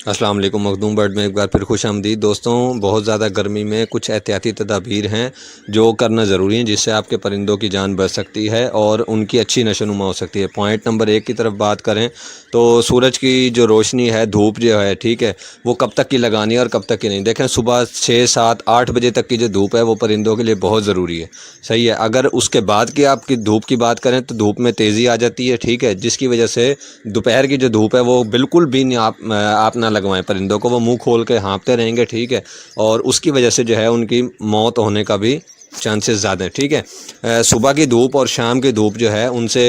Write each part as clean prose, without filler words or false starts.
अस्सलाम वालेकुम। मखदूम बर्ड में एक बार फिर खुश आमदीद दोस्तों। बहुत ज़्यादा गर्मी में कुछ एहतियाती तदाबीर हैं जो करना ज़रूरी हैं, जिससे आपके परिंदों की जान बच सकती है और उनकी अच्छी नशोनुमा हो सकती है। पॉइंट नंबर 1 की तरफ बात करें तो सूरज की जो रोशनी है, धूप जो है, ठीक है, वो कब तक की लगानी है और कब तक की नहीं। देखें, सुबह 6, 7, 8 बजे तक की जो धूप है वो परिंदों के लिए बहुत ज़रूरी है, सही है। अगर उसके बाद की आपकी धूप की बात करें तो धूप में तेज़ी आ जाती है, ठीक है, जिसकी वजह से दोपहर की जो धूप है वो बिल्कुल भी नहीं आप ना लगवाएं परिंदों को। वो मुंह खोल के हाँफते रहेंगे, ठीक है, और उसकी वजह से जो है उनकी मौत होने का भी चांसेस ज़्यादा है, ठीक है। सुबह की धूप और शाम की धूप जो है उनसे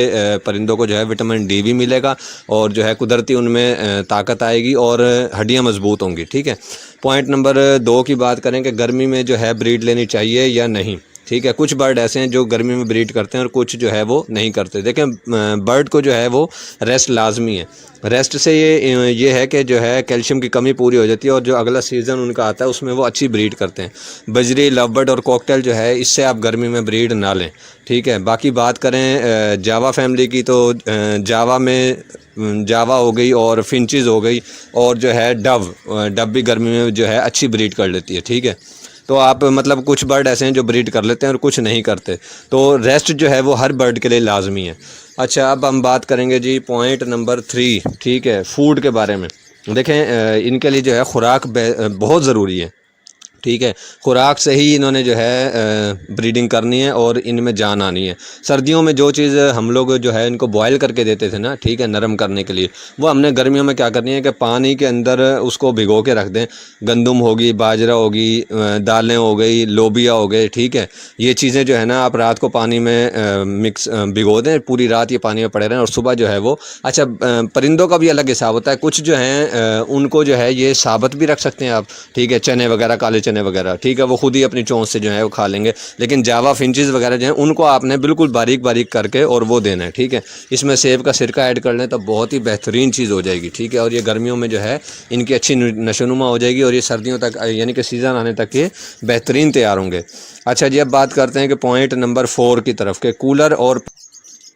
परिंदों को जो है विटामिन डी भी मिलेगा और जो है कुदरती उनमें ताकत आएगी और हड्डियां मजबूत होंगी, ठीक है। पॉइंट नंबर 2 की बात करें कि गर्मी में जो है ब्रीड लेनी चाहिए या नहीं, ठीक है। कुछ बर्ड ऐसे हैं जो गर्मी में ब्रीड करते हैं और कुछ जो है वो नहीं करते। देखें, बर्ड को जो है वो रेस्ट लाजमी है। रेस्ट से ये है कि जो है कैल्शियम की कमी पूरी हो जाती है और जो अगला सीज़न उनका आता है उसमें वो अच्छी ब्रीड करते हैं। बजरी, लव बर्ड और कॉकटेल जो है इससे आप गर्मी में ब्रीड ना लें, ठीक है। बाकी बात करें जावा फैमिली की तो जावा में जावा हो गई और फिंचेस हो गई और जो है डव भी गर्मी में जो है अच्छी ब्रीड कर लेती है, ठीक है। तो आप मतलब कुछ बर्ड ऐसे हैं जो ब्रीड कर लेते हैं और कुछ नहीं करते, तो रेस्ट जो है वो हर बर्ड के लिए लाजमी है। अच्छा, अब हम बात करेंगे जी पॉइंट नंबर 3, ठीक है, फूड के बारे में। देखें, इनके लिए जो है खुराक बहुत ज़रूरी है, ठीक है। खुराक से ही इन्होंने जो है ब्रीडिंग करनी है और इनमें जान आनी है। सर्दियों में जो चीज़ हम लोग जो है इनको बॉयल करके देते थे ना, ठीक है, नरम करने के लिए, वो हमने गर्मियों में क्या करनी है कि पानी के अंदर उसको भिगो के रख दें। गंदम होगी, बाजरा होगी, दालें हो गई, लोबिया हो गए, ठीक है, ये चीज़ें जो है ना आप रात को पानी में मिक्स भिगो दें, पूरी रात ये पानी में पड़े रहें और सुबह जो है वो अच्छा। परिंदों का भी अलग हिसाब होता है। कुछ जो हैं उनको जो है ये साबुत भी रख सकते हैं आप, ठीक है, चने वगैरह, काले चने वगैरह, ठीक है, वो खुद ही अपनी चोंच से जो है वो खा लेंगे। लेकिन जावा फिंचेस वगैरह जो हैं उनको आपने बिल्कुल बारीक बारीक करके और वो देना है, ठीक है। इसमें सेब का सिरका ऐड कर लें तो बहुत ही बेहतरीन चीज़ हो जाएगी, ठीक है, और ये गर्मियों में जो है इनकी अच्छी नशोनुमा हो जाएगी और ये सर्दियों तक यानी कि सीज़न आने तक ये बेहतरीन तैयार होंगे। अच्छा जी, अब बात करते हैं कि पॉइंट नंबर 4 की तरफ के कूलर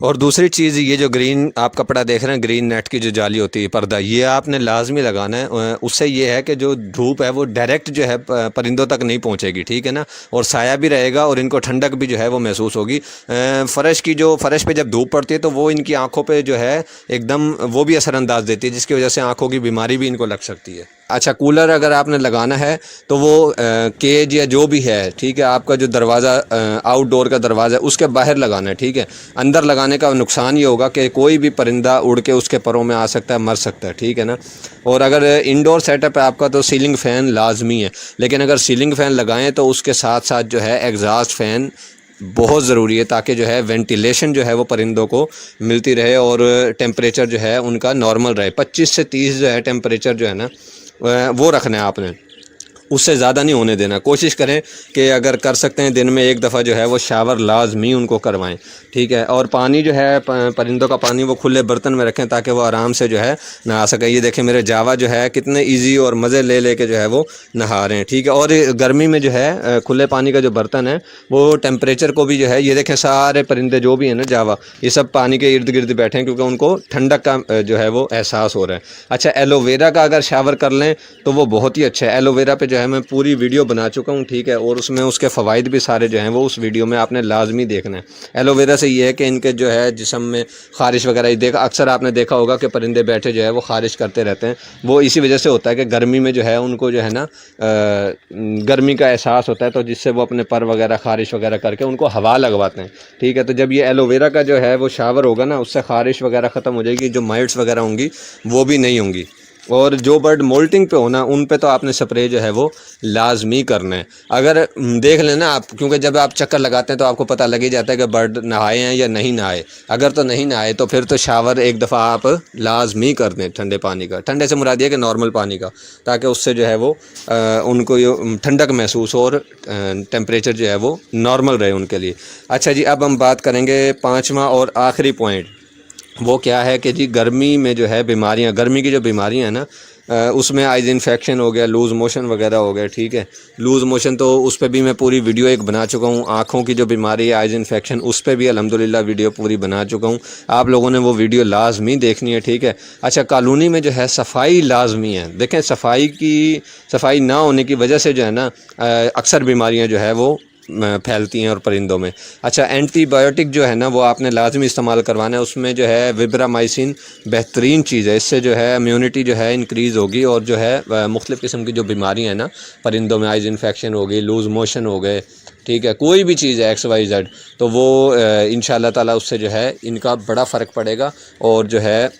और दूसरी चीज़, ये जो ग्रीन आप कपड़ा देख रहे हैं, ग्रीन नेट की जो जाली होती है, पर्दा, ये आपने लाजमी लगाना है। उससे ये है कि जो धूप है वो डायरेक्ट जो है परिंदों तक नहीं पहुंचेगी, ठीक है ना, और साया भी रहेगा और इनको ठंडक भी जो है वो महसूस होगी। फ़र्श पे जब धूप पड़ती है तो वो इनकी आंखों पे जो है एकदम वो भी असरअंदाज देती है, जिसकी वजह से आंखों की बीमारी भी इनको लग सकती है। अच्छा, कूलर अगर आपने लगाना है तो वो केज या जो भी है, ठीक है, आपका जो दरवाज़ा आउटडोर का दरवाज़ा है उसके बाहर लगाना है, ठीक है। अंदर लगाने का नुकसान ये होगा कि कोई भी परिंदा उड़ के उसके परों में आ सकता है, मर सकता है, ठीक है ना। और अगर इंडोर सेटअप है आपका तो सीलिंग फ़ैन लाजमी है, लेकिन अगर सीलिंग फ़ैन लगाएं तो उसके साथ साथ जो है एग्जॉस्ट फ़ैन बहुत ज़रूरी है, ताकि जो है वेंटिलेशन जो है वो परिंदों को मिलती रहे और टेम्परेचर जो है उनका नॉर्मल रहे। 25 से 30 जो है टेम्परेचर जो है ना वो रखना है आपने, उससे ज़्यादा नहीं होने देना। कोशिश करें कि अगर कर सकते हैं दिन में एक दफ़ा जो है वो शावर लाजमी उनको करवाएं, ठीक है। और पानी जो है परिंदों का पानी वो खुले बर्तन में रखें ताकि वो आराम से जो है नहा सकें। ये देखें, मेरे जावा जो है कितने इजी और मज़े ले लेके जो है वो नहा रहे हैं, ठीक है। और गर्मी में जो है खुले पानी का जो बर्तन है वो टेम्परेचर को भी जो है, ये देखें सारे परिंदे जो भी हैं ना जावा, ये सब पानी के इर्द गिर्द बैठे हैं क्योंकि उनको ठंडक का जो है वो एहसास हो रहा है। अच्छा, एलोवेरा का अगर शावर कर लें तो वो बहुत ही अच्छा है। एलोवेरा पे जो है मैं पूरी वीडियो बना चुका हूँ, ठीक है, और उसमें उसके फ़वाइद भी सारे जो हैं वो उस वीडियो में आपने लाजमी देखना है। एलोवेरा से ये है कि इनके जो है जिस्म में ख़ारिश वगैरह, अक्सर आपने देखा होगा कि परिंदे बैठे जो है वो ख़ारिश करते रहते हैं, वो इसी वजह से होता है कि गर्मी में जो है उनको जो है ना गर्मी का एहसास होता है, तो जिससे वो अपने पर वगैरह ख़ारिश वगैरह करके उनको हवा लगवाते हैं, ठीक है। तो जब ये एलोवेरा का जो है वो शावर होगा ना, उससे ख़ारिश वगैरह ख़त्म हो जाएगी, जो माइट्स वगैरह होंगी वो भी नहीं होंगी। और जो बर्ड मोल्टिंग पे होना उन पे तो आपने स्प्रे जो है वो लाजमी करना है। अगर देख लेना आप, क्योंकि जब आप चक्कर लगाते हैं तो आपको पता लग ही जाता है कि बर्ड नहाए हैं या नहीं नहाए। अगर तो नहीं नहाए तो फिर तो शावर एक दफ़ा आप लाजमी कर दें ठंडे पानी का। ठंडे से मुराद ये कि नॉर्मल पानी का, ताकि उससे जो है वो उनको ठंडक महसूस हो और टेम्परेचर जो है वो नॉर्मल रहे उनके लिए। अच्छा जी, अब हम बात करेंगे 5वां और आखिरी पॉइंट। वो क्या है कि जी गर्मी में जो है बीमारियां, गर्मी की जो बीमारियां हैं ना, उसमें आइज इन्फेक्शन हो गया, लूज़ मोशन वगैरह हो गया, ठीक है। लूज़ मोशन तो उस पर भी मैं पूरी वीडियो एक बना चुका हूँ। आँखों की जो बीमारी है आइज इन्फेक्शन, उस पर भी अल्हम्दुलिल्लाह वीडियो पूरी बना चुका हूँ। आप लोगों ने वो वीडियो लाजमी देखनी है, ठीक है। अच्छा, कॉलोनी में जो है सफाई लाजमी है। देखें, सफाई ना होने की वजह से जो है ना अक्सर बीमारियाँ जो है वो फैलती हैं और परिंदों में। अच्छा, एंटीबायोटिक जो है ना वो आपने लाजमी इस्तेमाल करवाना है। उसमें जो है विब्रामाइसिन बेहतरीन चीज़ है। इससे जो है इम्यूनिटी जो है इंक्रीज़ होगी और जो है मुख्तलिफ़ किस्म की जो बीमारियाँ हैं ना परिंदों में, आइज इन्फेक्शन हो गई, लूज़ मोशन हो गए, ठीक है, कोई भी चीज़ है XYZ, तो वो इंशाअल्लाह ताला उससे जो है इनका बड़ा फ़र्क पड़ेगा और जो है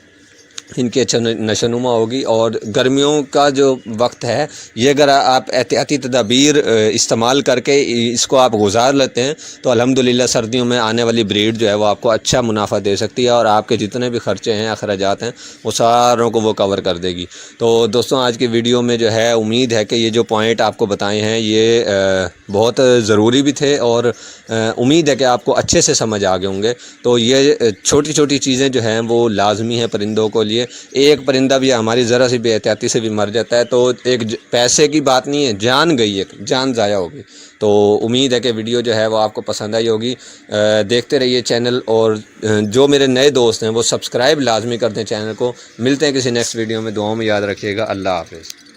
इनकी अच्छा नशोनुमा होगी। और गर्मियों का जो वक्त है ये अगर आप एहतियाती तदाबीर इस्तेमाल करके इसको आप गुजार लेते हैं तो अल्हम्दुलिल्लाह सर्दियों में आने वाली ब्रीड जो है वो आपको अच्छा मुनाफा दे सकती है और आपके जितने भी ख़र्चे हैं, अखराजात हैं, वो सारों को वो कवर कर देगी। तो दोस्तों, आज की वीडियो में जो है उम्मीद है कि ये जो पॉइंट आपको बताए हैं ये बहुत ज़रूरी भी थे और उम्मीद है कि आपको अच्छे से समझ आ गए होंगे। तो ये छोटी छोटी चीज़ें जो हैं वो लाजमी हैं परिंदों को लिए। एक परिंदा भी हमारी ज़रा सी बेहतियाती से भी मर जाता है तो एक पैसे की बात नहीं है, जान गई, एक जान ज़ाया होगी। तो उम्मीद है कि वीडियो जो है वो आपको पसंद आई होगी। देखते रहिए चैनल, और जो मेरे नए दोस्त हैं वो सब्सक्राइब लाजमी कर दें चैनल को। मिलते हैं किसी नेक्स्ट वीडियो में, दुआओं में याद रखिएगा। अल्लाह हाफ़िज़।